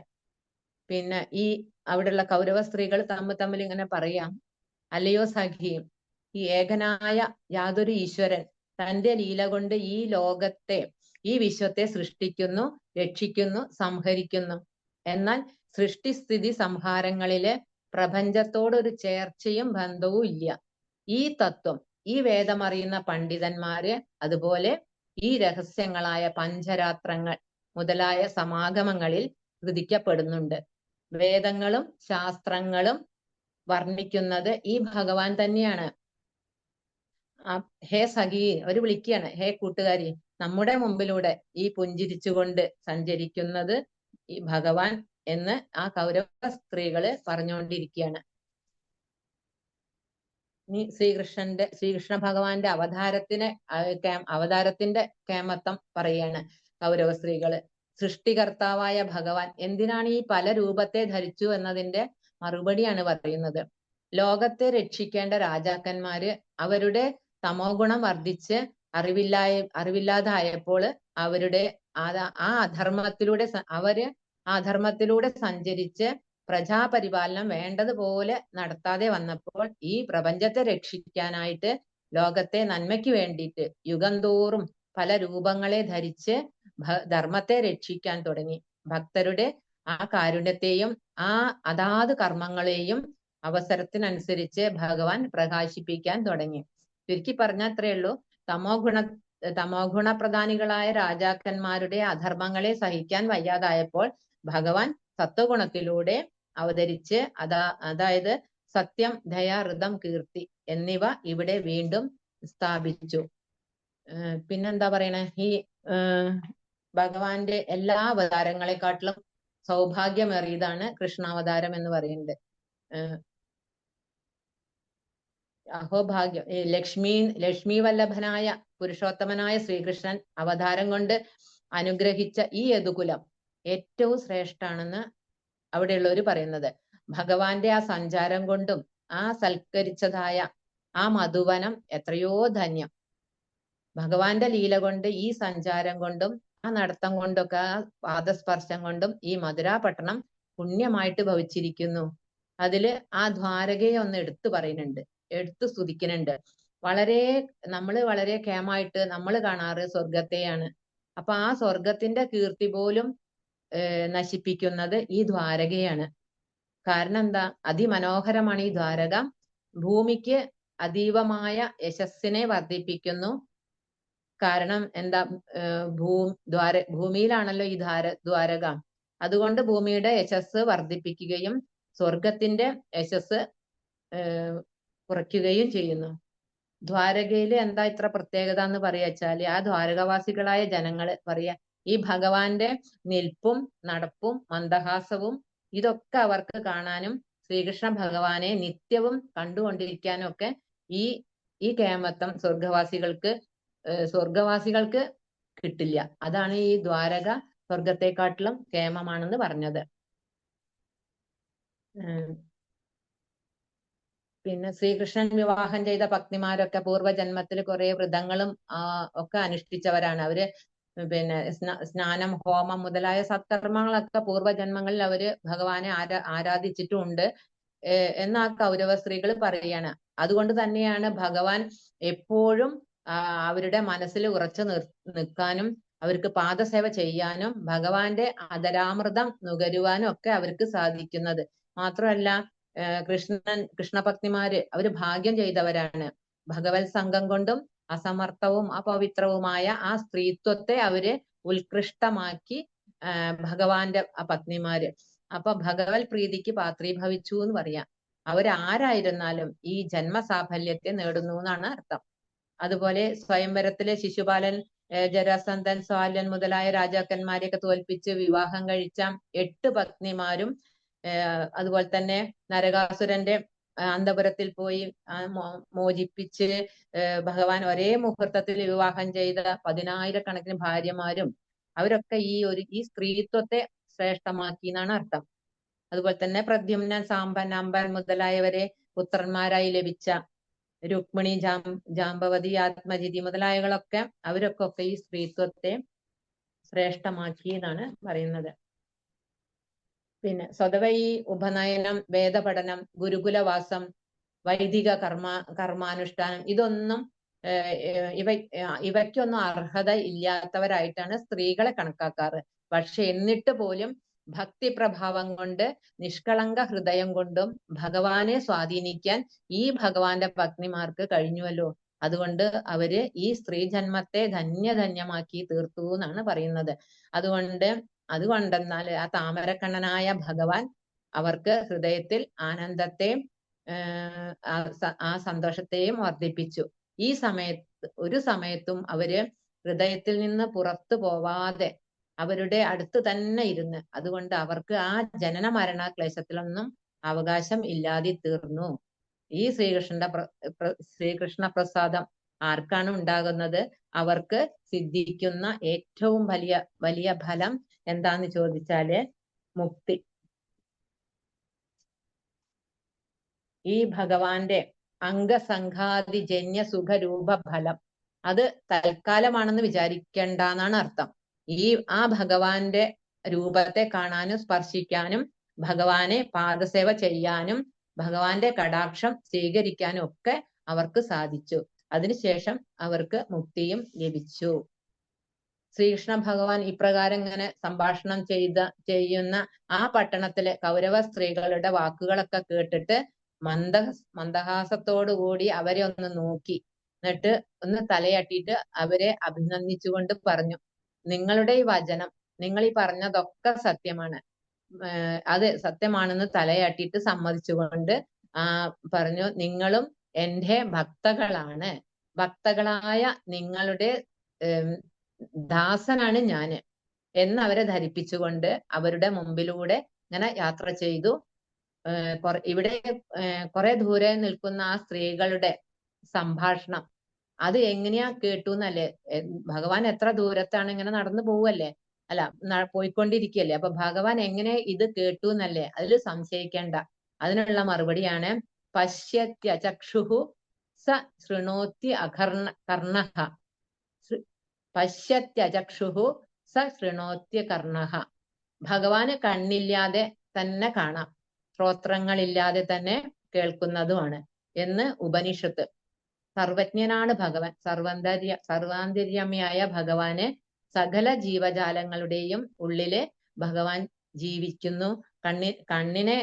Speaker 3: പിന്നെ ഈ അവിടെയുള്ള കൗരവ സ്ത്രീകൾ തമ്മിൽ ഇങ്ങനെ പറയാം, അല്ലയോ സഖിയും, ഈ ഏകനായ യാതൊരു ഈശ്വരൻ തന്റെ ലീല കൊണ്ട് ഈ ലോകത്തെ, ഈ വിശ്വത്തെ സൃഷ്ടിക്കുന്നു, രക്ഷിക്കുന്നു, സംഹരിക്കുന്നു. എന്നാൽ സൃഷ്ടിസ്ഥിതി സംഹാരങ്ങളില് പ്രപഞ്ചത്തോടൊരു ചേർച്ചയും ബന്ധവും ഇല്ല. ഈ തത്വം ഈ വേദമറിയുന്ന പണ്ഡിതന്മാര് അതുപോലെ ഈ രഹസ്യങ്ങളായ പഞ്ചരാത്രങ്ങൾ മുതലായ സമാഗമങ്ങളിൽ കൃതിക്കപ്പെടുന്നുണ്ട്. വേദങ്ങളും ശാസ്ത്രങ്ങളും വർണ്ണിക്കുന്നത് ഈ ഭഗവാൻ തന്നെയാണ്. ഹേ സഖി, അവര് വിളിക്കുകയാണ്, ഹേ കൂട്ടുകാരി, നമ്മുടെ മുമ്പിലൂടെ ഈ പുഞ്ചിരിച്ചുകൊണ്ട് സഞ്ചരിക്കുന്നത് ഈ ഭഗവാൻ എന്ന് ആ കൗരവ സ്ത്രീകള് പറഞ്ഞുകൊണ്ടിരിക്കുകയാണ്. ഇനി ശ്രീകൃഷ്ണ ഭഗവാന്റെ അവതാരത്തിന്റെ കേമത്വം പറയാണ് കൗരവ സ്ത്രീകള്. സൃഷ്ടികർത്താവായ ഭഗവാൻ എന്തിനാണ് ഈ പല രൂപത്തെ ധരിച്ചു എന്നതിന്റെ മറുപടിയാണ് പറയുന്നത്. ലോകത്തെ രക്ഷിക്കേണ്ട രാജാക്കന്മാര് അവരുടെ തമോ ഗുണം വർദ്ധിച്ച് അറിവില്ലാതായപ്പോൾ അവരുടെ ആ അധർമ്മത്തിലൂടെ സഞ്ചരിച്ച് പ്രജാപരിപാലനം വേണ്ടതുപോലെ നടത്താതെ വന്നപ്പോൾ ഈ പ്രപഞ്ചത്തെ രക്ഷിക്കാനായിട്ട്, ലോകത്തെ നന്മയ്ക്ക് വേണ്ടിയിട്ട് യുഗം തോറും പല രൂപങ്ങളെ ധരിച്ച് ധർമ്മത്തെ രക്ഷിക്കാൻ തുടങ്ങി. ഭക്തരുടെ ആ കാരുണ്യത്തെയും ആ അതാത് കർമ്മങ്ങളെയും അവസരത്തിനനുസരിച്ച് ഭഗവാൻ പ്രകാശിപ്പിക്കാൻ തുടങ്ങി. ചുരുക്കി പറഞ്ഞാൽ അത്രയേ ഉള്ളൂ, തമോ ഗുണപ്രധാനികളായ രാജാക്കന്മാരുടെ അധർമ്മങ്ങളെ സഹിക്കാൻ വയ്യാതായപ്പോൾ ഭഗവാൻ സത്വഗുണത്തിലൂടെ അവതരിച്ച് അതായത് സത്യം, ദയ, ഋതം, കീർത്തി എന്നിവ ഇവിടെ വീണ്ടും സ്ഥാപിച്ചു. പിന്നെന്താ പറയണേ, ഈ ഭഗവാന്റെ എല്ലാ അവതാരങ്ങളെക്കാട്ടിലും സൗഭാഗ്യമേറിയതാണ് കൃഷ്ണാവതാരം എന്ന് പറയുന്നത്. അഹോഭാഗ്യം, ലക്ഷ്മി വല്ലഭനായ പുരുഷോത്തമനായ ശ്രീകൃഷ്ണൻ അവതാരം കൊണ്ട് അനുഗ്രഹിച്ച ഈ യദുകുലം ഏറ്റവും ശ്രേഷ്ഠാണെന്ന് അവിടെയുള്ളവർ പറയുന്നത്. ഭഗവാന്റെ ആ സഞ്ചാരം കൊണ്ടും ആ സൽക്കരിച്ചതായ ആ മധുവനം എത്രയോ ധന്യം. ഭഗവാന്റെ ലീല കൊണ്ട്, ഈ സഞ്ചാരം കൊണ്ടും ആ നടത്തം കൊണ്ടൊക്കെ, ആ പാദസ്പർശം കൊണ്ടും ഈ മധുരാപട്ടണം പുണ്യമായിട്ട് ഭവിച്ചിരിക്കുന്നു. അതില് ആ ദ്വാരകയെ ഒന്ന് എടുത്തു പറയുന്നുണ്ട്, എടുത്തു സ്തുതിക്കുന്നുണ്ട്. നമ്മള് വളരെ കേമായിട്ട് നമ്മൾ കാണാറ് സ്വർഗത്തെയാണ്. അപ്പൊ ആ സ്വർഗത്തിന്റെ കീർത്തി പോലും നശിപ്പിക്കുന്നത് ഈ ദ്വാരകയാണ്. കാരണം എന്താ? അതിമനോഹരമാണ് ഈ ദ്വാരക. ഭൂമിക്ക് അതീവമായ യശസ്സിനെ വർദ്ധിപ്പിക്കുന്നു. കാരണം എന്താ? ഭൂമിയിലാണല്ലോ ഈ ദ്വാരക. അതുകൊണ്ട് ഭൂമിയുടെ യശസ് വർദ്ധിപ്പിക്കുകയും സ്വർഗത്തിന്റെ യശസ് കുറയ്ക്കുകയും ചെയ്യുന്നു. ദ്വാരകയില് എന്താ ഇത്ര പ്രത്യേകത എന്ന് പറയാച്ചാല്, ആ ദ്വാരകവാസികളായ ജനങ്ങള് പറയാ, ഈ ഭഗവാന്റെ നിൽപ്പും നടപ്പും മന്ദഹാസവും ഇതൊക്കെ അവർക്ക് കാണാനും ശ്രീകൃഷ്ണ ഭഗവാനെ നിത്യവും കണ്ടുകൊണ്ടിരിക്കാനും ഒക്കെ ഈ കേമത്വം സ്വർഗവാസികൾക്ക് കിട്ടില്ല. അതാണ് ഈ ദ്വാരക സ്വർഗത്തെക്കാട്ടിലും കേമമാണെന്ന് പറഞ്ഞത്. പിന്നെ ശ്രീകൃഷ്ണൻ വിവാഹം ചെയ്ത പത്നിമാരൊക്കെ പൂർവ്വജന്മത്തിൽ കുറെ വ്രതങ്ങളും ഒക്കെ അനുഷ്ഠിച്ചവരാണ്. അവര് പിന്നെ സ്നാനം, ഹോമം മുതലായ സത്കർമ്മങ്ങളൊക്കെ പൂർവ്വജന്മങ്ങളിൽ അവര് ഭഗവാനെ ആരാധിച്ചിട്ടുമുണ്ട് എന്ന് ആ കൗരവ സ്ത്രീകൾ പറയാണ്. അതുകൊണ്ട് തന്നെയാണ് ഭഗവാൻ എപ്പോഴും അവരുടെ മനസ്സിൽ ഉറച്ചു നിൽക്കാനും അവർക്ക് പാദസേവ ചെയ്യാനും ഭഗവാന്റെ അധരാമൃതം നുകരുവാനും ഒക്കെ അവർക്ക് സാധിക്കുന്നത്. മാത്രമല്ല, കൃഷ്ണഭക്തിമാര് അവര് ഭാഗ്യം ചെയ്തവരാണ്. ഭഗവത് സംഘം കൊണ്ടും അസമർത്ഥവും അപവിത്രവുമായ ആ സ്ത്രീത്വത്തെ അവര് ഉത്കൃഷ്ടമാക്കി ഭഗവാന്റെ പത്നിമാര്. അപ്പൊ ഭഗവത് പ്രീതിക്ക് പാത്രീഭവിച്ചു എന്ന് പറയാം. അവരാരായിരുന്നാലും ഈ ജന്മസാഫല്യത്തെ നേടുന്നു എന്നാണ് അർത്ഥം. അതുപോലെ സ്വയംവരത്തിലെ ശിശുപാലൻ, ജരാസന്ധൻ, സ്വാലൻ മുതലായ രാജാക്കന്മാരെയൊക്കെ തോൽപ്പിച്ച് വിവാഹം കഴിച്ച 8 പത്നിമാരും, അതുപോലെ തന്നെ നരകാസുരന്റെ അന്തപുരത്തിൽ പോയി മോചിപ്പിച്ച് ഭഗവാൻ ഒരേ മുഹൂർത്തത്തിൽ വിവാഹം ചെയ്ത 10,000-കണക്കിന് ഭാര്യമാരും, അവരൊക്കെ ഈ സ്ത്രീത്വത്തെ ശ്രേഷ്ഠമാക്കി എന്നാണ് അർത്ഥം. അതുപോലെ തന്നെ പ്രദ്യുമ്നൻ, സാമ്പൻ, അമ്പൻ മുതലായവരെ പുത്രന്മാരായി ലഭിച്ച രുക്മിണി, ജാമ്പവതി, ആത്മജിതി മുതലായവകളൊക്കെ അവരൊക്കെ ഈ സ്ത്രീത്വത്തെ ശ്രേഷ്ഠമാക്കി എന്നാണ് പറയുന്നത്. പിന്നെ സ്വതവേ ഈ ഉപനയനം, വേദപഠനം, ഗുരുകുലവാസം, വൈദിക കർമാനുഷ്ഠാനം ഇതൊന്നും ഇവയ്ക്കൊന്നും അർഹത ഇല്ലാത്തവരായിട്ടാണ് സ്ത്രീകളെ കണക്കാക്കാറ്. പക്ഷെ എന്നിട്ട് പോലും ഭക്തി പ്രഭാവം കൊണ്ട് നിഷ്കളങ്ക ഹൃദയം കൊണ്ടും ഭഗവാനെ സ്വാധീനിക്കാൻ ഈ ഭഗവാന്റെ പത്നിമാർക്ക് കഴിഞ്ഞുവല്ലോ. അതുകൊണ്ട് അവര് ഈ സ്ത്രീ ജന്മത്തെ ധന്യധന്യമാക്കി തീർത്തു എന്നാണ് പറയുന്നത്. അതുകൊണ്ടെന്നാൽ ആ താമരക്കണ്ണനായ ഭഗവാൻ അവർക്ക് ഹൃദയത്തിൽ ആനന്ദത്തെയും ആ സന്തോഷത്തെയും വർദ്ധിപ്പിച്ചു. ഒരു സമയത്തും അവര് ഹൃദയത്തിൽ നിന്ന് പുറത്തു പോവാതെ അവരുടെ അടുത്ത് തന്നെ ഇരുന്ന്, അതുകൊണ്ട് അവർക്ക് ആ ജനന മരണ ക്ലേശത്തിലൊന്നും അവകാശം ഇല്ലാതെ തീർന്നു. ഈ ശ്രീകൃഷ്ണ പ്രസാദം ആർക്കാണ് ഉണ്ടാകുന്നത്? അവർക്ക് സിദ്ധിക്കുന്ന ഏറ്റവും വലിയ ഫലം എന്താന്ന് ചോദിച്ചാല് മുക്തി. ഈ ഭഗവാന്റെ അംഗസംഘാതിജന്യ സുഖരൂപ ഫലം അത് തൽക്കാലമാണെന്ന് വിചാരിക്കേണ്ടെന്നാണ് അർത്ഥം. ആ ഭഗവാന്റെ രൂപത്തെ കാണാനും സ്പർശിക്കാനും ഭഗവാനെ പാദസേവ ചെയ്യാനും ഭഗവാന്റെ കടാക്ഷം സ്വീകരിക്കാനും ഒക്കെ അവർക്ക് സാധിച്ചു. അതിനുശേഷം അവർക്ക് മുക്തിയും ലഭിച്ചു. ശ്രീകൃഷ്ണ ഭഗവാൻ ഇപ്രകാരം ഇങ്ങനെ സംഭാഷണം ചെയ്യുന്ന ആ പട്ടണത്തിലെ കൗരവ സ്ത്രീകളുടെ വാക്കുകളൊക്കെ കേട്ടിട്ട് മന്ദഹാസത്തോടുകൂടി അവരെ ഒന്ന് നോക്കി, എന്നിട്ട് ഒന്ന് തലയാട്ടിയിട്ട് അവരെ അഭിനന്ദിച്ചുകൊണ്ട് പറഞ്ഞു, നിങ്ങളുടെ ഈ വചനം, നിങ്ങൾ ഈ പറഞ്ഞതൊക്കെ സത്യമാണ്, അത് സത്യമാണെന്ന് തലയാട്ടിയിട്ട് സമ്മതിച്ചുകൊണ്ട് പറഞ്ഞു, നിങ്ങളും എൻ്റെ ഭക്തകളാണ്, ഭക്തകളായ നിങ്ങളുടെ ദാസനാണ് ഞാന് എന്നവരെ ധരിപ്പിച്ചുകൊണ്ട് അവരുടെ മുമ്പിലൂടെ ഇങ്ങനെ യാത്ര ചെയ്തു. ഇവിടെ കുറെ ദൂരെ നിൽക്കുന്ന ആ സ്ത്രീകളുടെ സംഭാഷണം അത് എങ്ങനെയാ കേട്ടു എന്നല്ലേ? ഭഗവാൻ എത്ര ദൂരത്താണ്, ഇങ്ങനെ നടന്നു പോവല്ലേ, അല്ല പോയിക്കൊണ്ടിരിക്കുകയല്ലേ, അപ്പൊ ഭഗവാൻ എങ്ങനെ ഇത് കേട്ടു എന്നല്ലേ അതിൽ സംശയിക്കേണ്ട. അതിനുള്ള മറുപടിയാണ് പശ്യത്യചക്ഷുഹു സ ശൃണോത്തി കർണഃ. പശ്യത്യചക്ഷുഹു സ ശൃണോത്യ കർണഃ. ഭഗവാന് കണ്ണില്ലാതെ തന്നെ കാണാം, ശ്രോത്രങ്ങളില്ലാതെ തന്നെ കേൾക്കുന്നതുമാണ് എന്ന് ഉപനിഷത്ത്. സർവജ്ഞനാണ് ഭഗവാൻ. സർവാന്തര്യാമിയായ ഭഗവാന് സകല ജീവജാലങ്ങളുടെയും ഉള്ളില് ഭഗവാൻ ജീവിക്കുന്നു. കണ്ണിനെ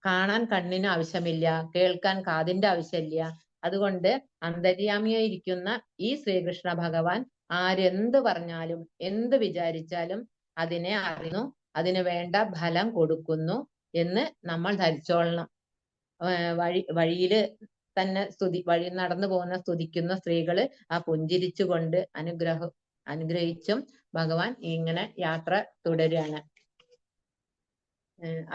Speaker 3: കാണാൻ കണ്ണിന് ആവശ്യമില്ല, കേൾക്കാൻ കാതിന്റെ ആവശ്യമില്ല. അതുകൊണ്ട് അന്തര്യാമിയായിരിക്കുന്ന ഈ ശ്രീകൃഷ്ണ ഭഗവാൻ ആരെന്ത് പറഞ്ഞാലും എന്ത് വിചാരിച്ചാലും അതിനെ അറിയുന്നു, അതിന് വേണ്ട ഫലം കൊടുക്കുന്നു എന്ന് നമ്മൾ ധരിച്ചോളണം. വഴിയില് തന്നെ വഴി നടന്നു പോകുന്ന സ്തുതിക്കുന്ന സ്ത്രീകള് ആ പുഞ്ചിരിച്ചുകൊണ്ട് അനുഗ്രഹിച്ചും ഭഗവാൻ ഇങ്ങനെ യാത്ര തുടരുകയാണ്.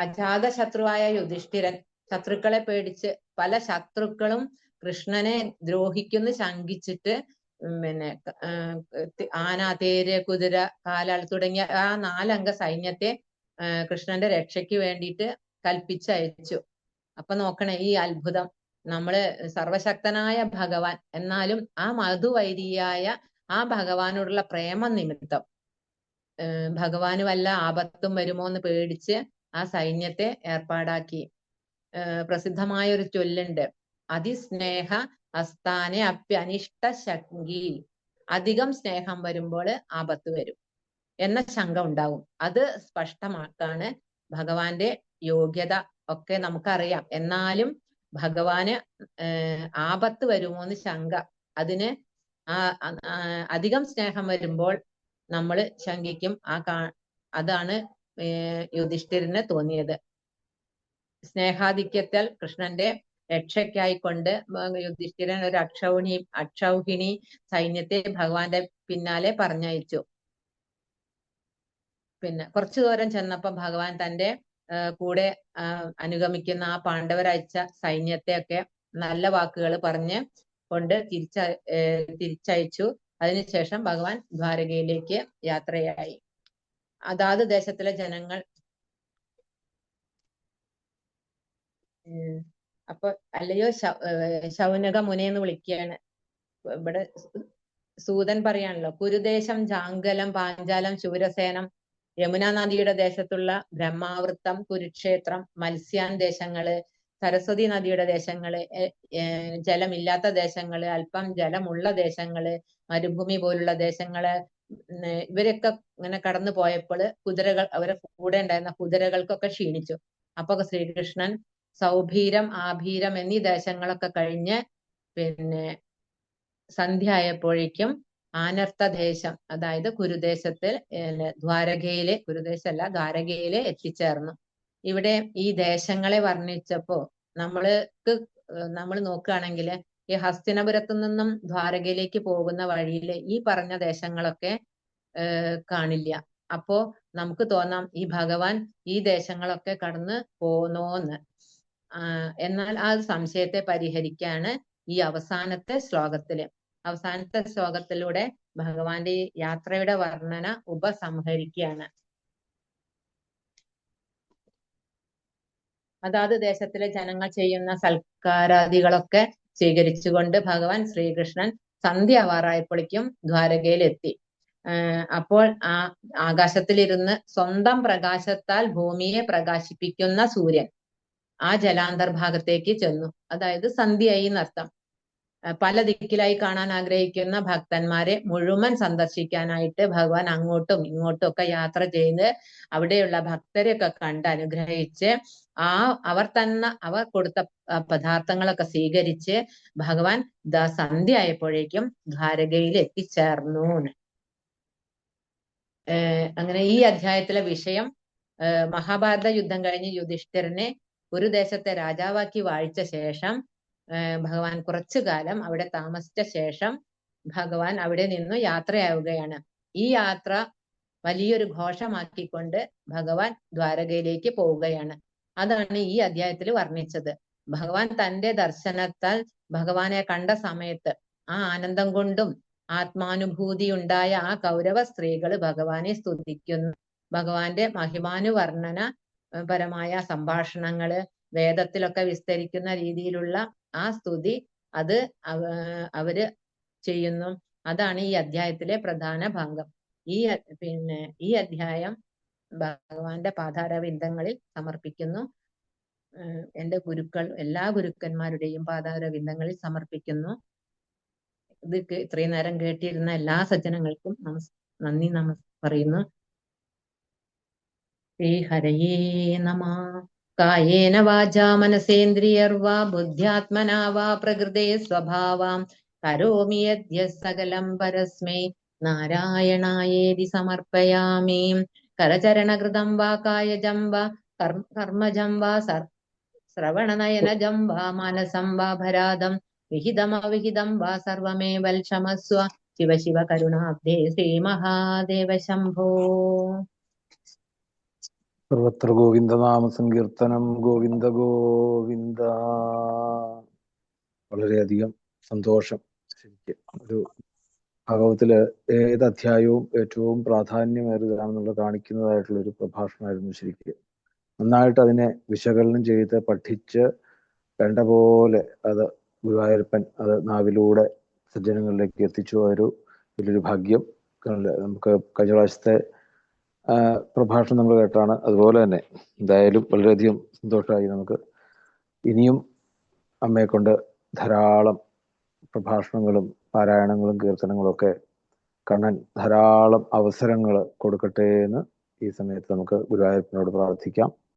Speaker 3: അജാത ശത്രുവായ യുധിഷ്ഠിരൻ, ശത്രുക്കളെ പേടിച്ച് പല ശത്രുക്കളും കൃഷ്ണനെ ദ്രോഹിക്കുന്നു ശങ്കിച്ചിട്ട് പിന്നെ ആന, തേര്, കുതിര, കാലാൾ തുടങ്ങിയ ആ 4 അംഗ സൈന്യത്തെ കൃഷ്ണന്റെ രക്ഷയ്ക്ക് വേണ്ടിയിട്ട് കൽപ്പിച്ചയച്ചു. അപ്പൊ നോക്കണേ ഈ അത്ഭുതം. നമ്മള് സർവശക്തനായ ഭഗവാൻ, എന്നാലും ആ മധുവൈരിയായ ആ ഭഗവാനോടുള്ള പ്രേമ നിമിത്തം ഭഗവാന് വല്ല ആപത്തും വരുമോ എന്ന് പേടിച്ച് ആ സൈന്യത്തെ ഏർപ്പാടാക്കി. പ്രസിദ്ധമായ ഒരു ചൊല്ലുണ്ട്, അതിസ്നേഹ അസ്ഥാനെ അപ്യനിഷ്ട ശങ്കി. അധികം സ്നേഹം വരുമ്പോൾ ആപത്ത് വരും എന്ന ശങ്ക ഉണ്ടാവും. അത് സ്പഷ്ടമാക്കാണ് ഭഗവാന്റെ യോഗ്യത ഒക്കെ നമുക്കറിയാം. എന്നാലും ഭഗവാന് ആപത്ത് വരുമോ എന്ന് ശങ്ക. അതിന് അധികം സ്നേഹം വരുമ്പോൾ നമ്മൾ ശങ്കിക്കും. അതാണ് യുധിഷ്ഠിരന് തോന്നിയത്. സ്നേഹാധിക്യത്താൽ കൃഷ്ണന്റെ രക്ഷയ്ക്കായിക്കൊണ്ട് യുധിഷ്ഠിരൻ ഒരു അക്ഷൗഹിണി സൈന്യത്തെ ഭഗവാന്റെ പിന്നാലെ പറഞ്ഞയച്ചു. പിന്നെ കുറച്ചു ദൂരം ചെന്നപ്പോ ഭഗവാൻ തന്റെ കൂടെ അനുഗമിക്കുന്ന ആ പാണ്ഡവരയച്ച സൈന്യത്തെയൊക്കെ നല്ല വാക്കുകൾ പറഞ്ഞ് കൊണ്ട് തിരിച്ചയച്ചു. അതിനുശേഷം ഭഗവാൻ ദ്വാരകയിലേക്ക് യാത്രയായി. അതാത് ദേശത്തിലെ ജനങ്ങൾ അപ്പൊ അല്ലയോ ശൗനക മുനെന്ന് വിളിക്കുകയാണ്. ഇവിടെ സൂതൻ പറയാണല്ലോ, കുരുദേശം, ജാങ്കലം, പാഞ്ചാലം, ശൂരസേനം, യമുനാ നദിയുടെ ദേശത്തുള്ള ബ്രഹ്മാവൃത്തം, കുരുക്ഷേത്രം, മത്സ്യാൻ ദേശങ്ങള്, സരസ്വതി നദിയുടെ ദേശങ്ങള്, ജലമില്ലാത്ത ദേശങ്ങള്, അല്പം ജലമുള്ള ദേശങ്ങള്, മരുഭൂമി പോലുള്ള ദേശങ്ങള്, ഇവരൊക്കെ ഇങ്ങനെ കടന്നു പോയപ്പോൾ കുതിരകൾ, അവരെ കൂടെ ഉണ്ടായിരുന്ന കുതിരകൾക്കൊക്കെ ക്ഷീണിച്ചു. അപ്പൊ ശ്രീകൃഷ്ണൻ സൗഭീരം, ആഭീരം എന്നീ ദേശങ്ങളൊക്കെ കഴിഞ്ഞ് പിന്നെ സന്ധ്യ ആയപ്പോഴേക്കും ആനർത്തദേശം, അതായത് കുരുദേശത്തിൽ ദ്വാരകയിലെ, കുരുദേശമല്ല ദ്വാരകയിലെ എത്തിച്ചേർന്നു. ഇവിടെ ഈ ദേശങ്ങളെ വർണ്ണിച്ചപ്പോ നമ്മൾ നോക്കുകയാണെങ്കിൽ ഈ ഹസ്തിനപുരത്തു നിന്നും ദ്വാരകയിലേക്ക് പോകുന്ന വഴിയിൽ ഈ പറഞ്ഞ ദേശങ്ങളൊക്കെ കാണില്ല. അപ്പോ നമുക്ക് തോന്നാം ഈ ഭഗവാൻ ഈ ദേശങ്ങളൊക്കെ കടന്ന് പോന്നോന്ന്. എന്നാൽ ആ സംശയത്തെ പരിഹരിക്കാണ് ഈ അവസാനത്തെ ശ്ലോകത്തിലൂടെ ഭഗവാന്റെ ഈ യാത്രയുടെ വർണ്ണന ഉപസംഹരിക്കുകയാണ്. അതാത് ദേശത്തിലെ ജനങ്ങൾ ചെയ്യുന്ന സൽക്കാരാദികളൊക്കെ സ്വീകരിച്ചുകൊണ്ട് ഭഗവാൻ ശ്രീകൃഷ്ണൻ സന്ധ്യ ആവാറായപ്പോഴേക്കും ദ്വാരകയിലെത്തി. അപ്പോൾ ആകാശത്തിലിരുന്ന് സ്വന്തം പ്രകാശത്താൽ ഭൂമിയെ പ്രകാശിപ്പിക്കുന്ന സൂര്യൻ ആ ജലാന്തർഭാഗത്തേക്ക് ചെന്നു. അതായത് സന്ധ്യയായി എന്നർത്ഥം. പല ദിക്കിലായി കാണാൻ ആഗ്രഹിക്കുന്ന ഭക്തന്മാരെ മുഴുവൻ സന്ദർശിക്കാനായിട്ട് ഭഗവാൻ അങ്ങോട്ടും ഇങ്ങോട്ടും ഒക്കെ യാത്ര ചെയ്ത് അവിടെയുള്ള ഭക്തരെയൊക്കെ കണ്ട് അനുഗ്രഹിച്ച് അവർ കൊടുത്ത പദാർത്ഥങ്ങളൊക്കെ സ്വീകരിച്ച് ഭഗവാൻ സന്ധ്യ ആയപ്പോഴേക്കും ദ്വാരകയിൽ എത്തിച്ചേർന്നു. അങ്ങനെ ഈ അധ്യായത്തിലെ വിഷയം മഹാഭാരത യുദ്ധം കഴിഞ്ഞ് യുധിഷ്ഠിരനെ ഒരു ദേശത്തെ രാജാവാക്കി വാഴിച്ച ശേഷം ഭഗവാൻ കുറച്ചു കാലം അവിടെ താമസിച്ച ശേഷം ഭഗവാൻ അവിടെ നിന്നു യാത്രയാവുകയാണ്. ഈ യാത്ര വലിയൊരു ഘോഷമാക്കിക്കൊണ്ട് ഭഗവാൻ ദ്വാരകയിലേക്ക് പോവുകയാണ്. അതാണ് ഈ അധ്യായത്തിൽ വർണ്ണിച്ചത്. ഭഗവാൻ തന്റെ ദർശനത്താൽ ഭഗവാനെ കണ്ട സമയത്ത് ആ ആനന്ദം കൊണ്ടും ആത്മാനുഭൂതി ഉണ്ടായ ആ കൗരവ സ്ത്രീകള് ഭഗവാനെ സ്തുതിക്കുന്നു. ഭഗവാന്റെ മഹിമാനുവർണ്ണന പരമായ സംഭാഷണങ്ങള്, വേദത്തിലൊക്കെ വിസ്തരിക്കുന്ന രീതിയിലുള്ള ആ സ്തുതി അത് അവര് ചെയ്യുന്നു. അതാണ് ഈ അധ്യായത്തിലെ പ്രധാന ഭാഗം. ഈ അധ്യായം ഭഗവാന്റെ പാതാരവിന്ദങ്ങളിൽ സമർപ്പിക്കുന്നു. എന്റെ ഗുരുക്കൾ, എല്ലാ ഗുരുക്കന്മാരുടെയും പാതാരവിന്ദങ്ങളിൽ സമർപ്പിക്കുന്നു. ഇത് ഇത്രയും നേരം കേട്ടിരുന്ന എല്ലാ സജ്ജനങ്ങൾക്കും നന്ദി പറയുന്നു. ശ്രീ ഹരയേ നമഃ. കായേന വാചാ മനസേന്ദ്രിയർവാ ബുദ്ധ്യാത്മനാ വാ പ്രകൃതേ സ്വഭാവാം കരോമി യദ്യ സകലം പരസ്മൈ നാരായണായേതി സമർപ്പയാമി. കരചരണകൃതം വാ കായജം വാ കർമ്മജം വാ ശ്രവണനയനജം വാ മാനസം വാ ഭരാദം വിഹിതമവിഹിതം വാ സർവമേവൽ ക്ഷമസ്വ. ശിവ ശിവ കരുണാബ്ധേ ശ്രീ മഹാദേവ ശംഭോ.
Speaker 4: സർവത്ര ഗോവിന്ദനാമ സങ്കീർത്തനം. ഗോവിന്ദ ഗോവിന്ദ. വളരെയധികം സന്തോഷം. ശരിക്കും ഒരു ഭാഗവത്തില് ഏത് അധ്യായവും ഏറ്റവും പ്രാധാന്യമേറിയതാണെന്നുള്ളത് കാണിക്കുന്നതായിട്ടുള്ള ഒരു പ്രഭാഷണമായിരുന്നു. ശരിക്കും നന്നായിട്ട് അതിനെ വിശകലനം ചെയ്ത് പഠിച്ച് വേണ്ട പോലെ അത് ഗുരുവായൂരപ്പൻ അത് നാവിലൂടെ സജ്ജനങ്ങളിലേക്ക് എത്തിച്ചു. ഒരു വലിയൊരു ഭാഗ്യം. നമുക്ക് കഴിഞ്ഞ പ്രാവശ്യത്തെ പ്രഭാഷണം നമ്മൾ കേട്ടാണ്. അതുപോലെ തന്നെ എന്തായാലും വളരെയധികം സന്തോഷമായി. നമുക്ക് ഇനിയും അമ്മയെ കൊണ്ട് ധാരാളം പ്രഭാഷണങ്ങളും പാരായണങ്ങളും കീർത്തനങ്ങളും ഒക്കെ കണ്ണൻ ധാരാളം അവസരങ്ങൾ കൊടുക്കട്ടെ എന്ന് ഈ സമയത്ത് നമുക്ക് ഗുരുവായൂരപ്പനോട് പ്രാർത്ഥിക്കാം.